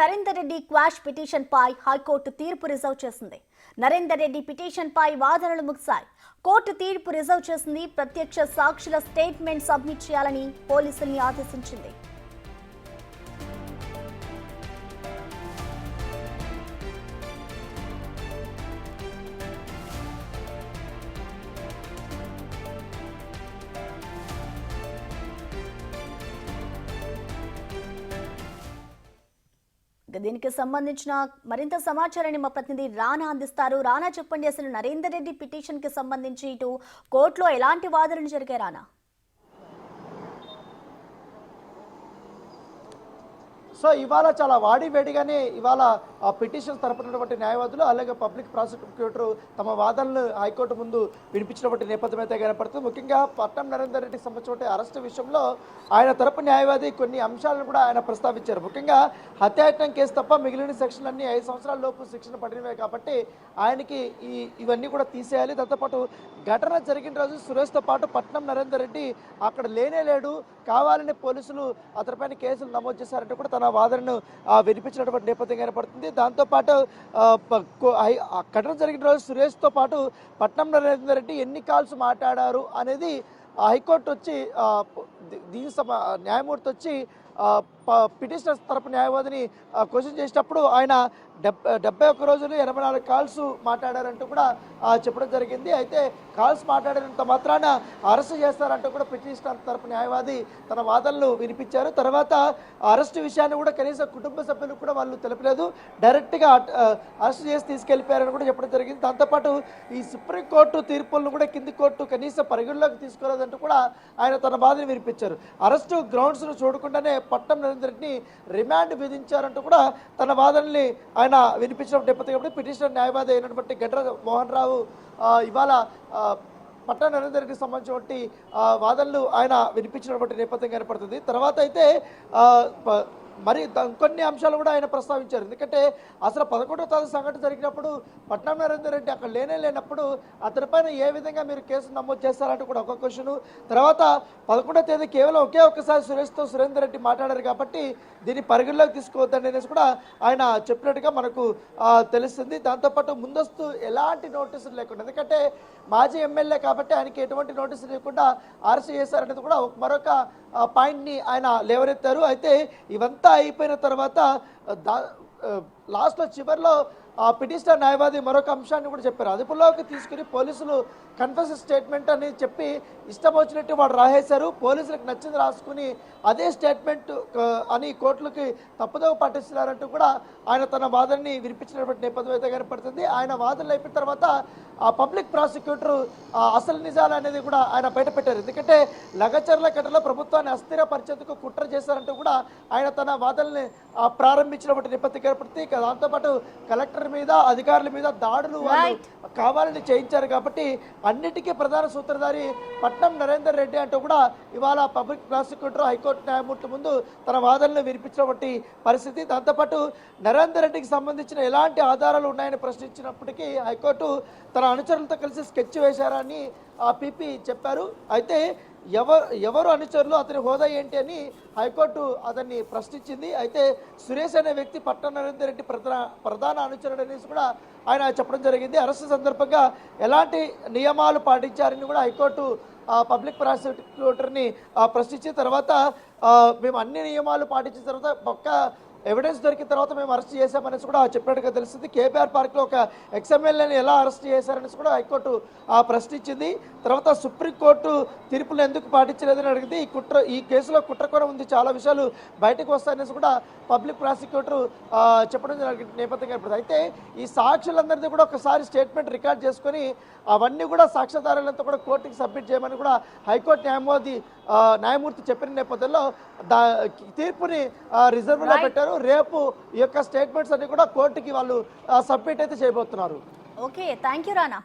Narender Reddy quash petition పై high court తీర్పు reserve చేసింది. Narender Reddy petition పై వాదనలు ముగిశాయి. కోర్టు తీర్పు రిజర్వ్ చేసింది. ప్రత్యక్ష సాక్షుల స్టేట్మెంట్ సబ్మిట్ చేయాలని పోలీసుల్ని ఆదేశించింది. దీనికి సంబంధించిన మరింత సమాచారాన్ని మా ప్రతినిధి రానా అందిస్తారు. రానా, చెప్పండి, అసలు నరేందర్ రెడ్డి పిటిషన్ కి సంబంధించి ఇటు కోర్టులో ఎలాంటి వాదనలు జరిగాయి? రానా, సో ఇవాళ చాలా వాడివేడిగానే ఇవాళ పిటిషన్ తరపునటువంటి న్యాయవాదులు అలాగే పబ్లిక్ ప్రాసిక్యూటర్ తమ వాదనలు హైకోర్టు ముందు వినిపించినటువంటి నేపథ్యం అయితే కనపడుతుంది. ముఖ్యంగా పట్నం నరేందర్ రెడ్డికి సంబంధించిన అరెస్టు విషయంలో ఆయన తరపు న్యాయవాది కొన్ని అంశాలను కూడా ఆయన ప్రస్తావించారు. ముఖ్యంగా హత్యాయత్నం కేసు తప్ప మిగిలిన సెక్షన్లన్నీ 5 సంవత్సరాల లోపు శిక్షణ పడినవే కాబట్టి ఆయనకి ఇవన్నీ కూడా తీసేయాలి. దాంతోపాటు ఘటన జరిగిన రోజు సురేష్తో పాటు పట్నం నరేందర్ రెడ్డి అక్కడ లేడు, కావాలని పోలీసులు అతనిపైన కేసులు నమోదు చేశారంటే కూడా తన వాదనను వినిపించినటువంటి నేపథ్యం కనపడుతుంది. దాంతోపాటు ఘటన జరిగిన రోజు సురేష్తో పాటు పట్నం నరేందర్ రెడ్డి ఎన్ని కాల్స్ మాట్లాడారు అనేది హైకోర్టు వచ్చి న్యాయమూర్తి వచ్చి పిటిషనర్స్ తరపు న్యాయవాదిని క్వశ్చన్ చేసేటప్పుడు ఆయన 71 రోజులు 84 కాల్స్ మాట్లాడారంటూ కూడా చెప్పడం జరిగింది. అయితే కాల్స్ మాట్లాడినంత మాత్రాన అరెస్ట్ చేస్తారంటూ కూడా పిటిషనర్ తరపు న్యాయవాది తన వాదనలు వినిపించారు. తర్వాత అరెస్టు విషయాన్ని కూడా కనీసం కుటుంబ సభ్యులకు కూడా వాళ్ళు తెలపలేదు, డైరెక్ట్గా అరెస్ట్ చేసి తీసుకెళ్లిపోయారని కూడా చెప్పడం జరిగింది. దాంతోపాటు ఈ సుప్రీంకోర్టు తీర్పులను కూడా కింది కోర్టు కనీసం పరిగణలోకి తీసుకోలేదంటూ కూడా ఆయన తన బాధను వినిపించారు. అరెస్టు గ్రౌండ్స్ను చూడకుండానే పట్నం నరేందర్ రెడ్డిని రిమాండ్ విధించారంటూ కూడా తన వాదనల్ని ఆయన వినిపించిన నేపథ్యంలో పిటిషనర్ న్యాయవాది అయినటువంటి గడ్ర మోహన్ రావు ఇవాళ పట్నం నరేందర్ రెడ్డికి సంబంధించినటువంటి వాదనలు ఆయన వినిపించినటువంటి నేపథ్యం కనపడుతుంది. తర్వాత అయితే మరి కొన్ని అంశాలు కూడా ఆయన ప్రస్తావించారు. ఎందుకంటే అసలు 11వ తారీఖు సంఘటన జరిగినప్పుడు పట్నం నరేందర్ రెడ్డి అక్కడ లేనప్పుడు అతనిపైన ఏ విధంగా మీరు కేసు నమోదు చేస్తారంటూ కూడా ఒక క్వశ్చన్. తర్వాత 11వ తేదీ కేవలం ఒక్కసారి సురేందర్ రెడ్డి మాట్లాడారు కాబట్టి దీన్ని పరిగణలోకి తీసుకోవద్దండి అనేసి కూడా ఆయన చెప్పినట్టుగా మనకు తెలుస్తుంది. దాంతోపాటు ముందస్తు ఎలాంటి నోటీసులు లేకుండా, ఎందుకంటే మాజీ ఎమ్మెల్యే కాబట్టి ఆయనకి ఎటువంటి నోటీసులు లేకుండా అరెస్ట్ చేశారనేది కూడా మరొక పాయింట్ని ఆయన లేవనెత్తారు. అయితే ఇవంతా అయిపోయిన తర్వాత లాస్ట్లో చివరిలో పిటిషనర్ న్యాయవాది మరొక అంశాన్ని కూడా చెప్పారు. అదుపులోకి తీసుకుని పోలీసులు కన్ఫెషన్ స్టేట్మెంట్ అని చెప్పి ఇష్టం వచ్చినట్టు వాడు రాసేశారు. పోలీసులకు నచ్చింది రాసుకుని అదే స్టేట్మెంట్ అని కోర్టులకి తప్పుదోవ పట్టిస్తున్నారంటూ కూడా ఆయన తన వాదనని వినిపించినటువంటి నేపథ్యం అయితే కనపడుతుంది. ఆయన వాదనలు అయిపోయిన తర్వాత పబ్లిక్ ప్రాసిక్యూటర్ అసలు నిజాలు అనేది కూడా ఆయన బయటపెట్టారు. ఎందుకంటే లగచర్ల ఘటనలో ప్రభుత్వాన్ని అస్థిరపరిచేందుకు కుట్ర చేశారంటూ కూడా ఆయన తన వాదనల్ని ప్రారంభించినటువంటి నేపథ్యం కనపడుతుంది. దాంతోపాటు కలెక్టర్ మీద అధికారుల మీద దాడులు వాళ్ళు కావాలని చేయించారు కాబట్టి అన్నిటికీ ప్రధాన సూత్రధారి పట్నం నరేందర్ రెడ్డి అంటూ కూడా ఇవాళ పబ్లిక్ ప్రాసిక్యూటర్ హైకోర్టు న్యాయమూర్తి ముందు తన వాదనలు వినిపించినటువంటి పరిస్థితి. దాంతోపాటు నరేందర్ రెడ్డికి సంబంధించిన ఎలాంటి ఆధారాలు ఉన్నాయని ప్రశ్నించినప్పటికీ హైకోర్టు తన అనుచరులతో కలిసి స్కెచ్ వేశారని పీపీ చెప్పారు. అయితే ఎవరు అనుచరులు, అతని హోదా ఏంటి అని హైకోర్టు అతన్ని ప్రశ్నించింది. అయితే సురేష్ అనే వ్యక్తి పట్నం నరేందర్ రెడ్డి ప్రధాన అనుచరుడు అనేసి కూడా ఆయన చెప్పడం జరిగింది. అరెస్టు సందర్భంగా ఎలాంటి నియమాలు పాటించారని కూడా హైకోర్టు పబ్లిక్ ప్రాసిక్యూటర్ని ప్రశ్నించిన తర్వాత మేము అన్ని నియమాలు పాటించిన తర్వాత పక్క ఎవిడెన్స్ దొరికిన తర్వాత మేము అరెస్ట్ చేశామనేసి కూడా చెప్పినట్టుగా తెలుస్తుంది. కేబీఆర్ పార్క్లో ఒక ఎక్స్ఎమ్మెల్యేని ఎలా అరెస్ట్ చేశారనేసి కూడా హైకోర్టు ప్రశ్నించింది. తర్వాత సుప్రీంకోర్టు తీర్పులు ఎందుకు పాటించలేదని అడిగింది. ఈ కేసులో కుట్ర కూడా ఉంది, చాలా విషయాలు బయటకు వస్తాయనేసి కూడా పబ్లిక్ ప్రాసిక్యూటర్ చెప్పడం నేపథ్యం కనపడుతుంది. అయితే ఈ సాక్షులందరినీ కూడా ఒకసారి స్టేట్మెంట్ రికార్డ్ చేసుకొని అవన్నీ కూడా సాక్ష్యాధారాలంతా కూడా కోర్టుకి సబ్మిట్ చేయమని కూడా హైకోర్టు న్యాయమూర్తి చెప్పిన నేపథ్యంలో తీర్పుని రిజర్వ్లో పెట్టారు. రేపు ఈ యొక్క స్టేట్మెంట్స్ అన్ని కూడా కోర్టుకి వాళ్ళు సబ్మిట్ అయితే చేయబోతున్నారు. Okay, thank you Rana.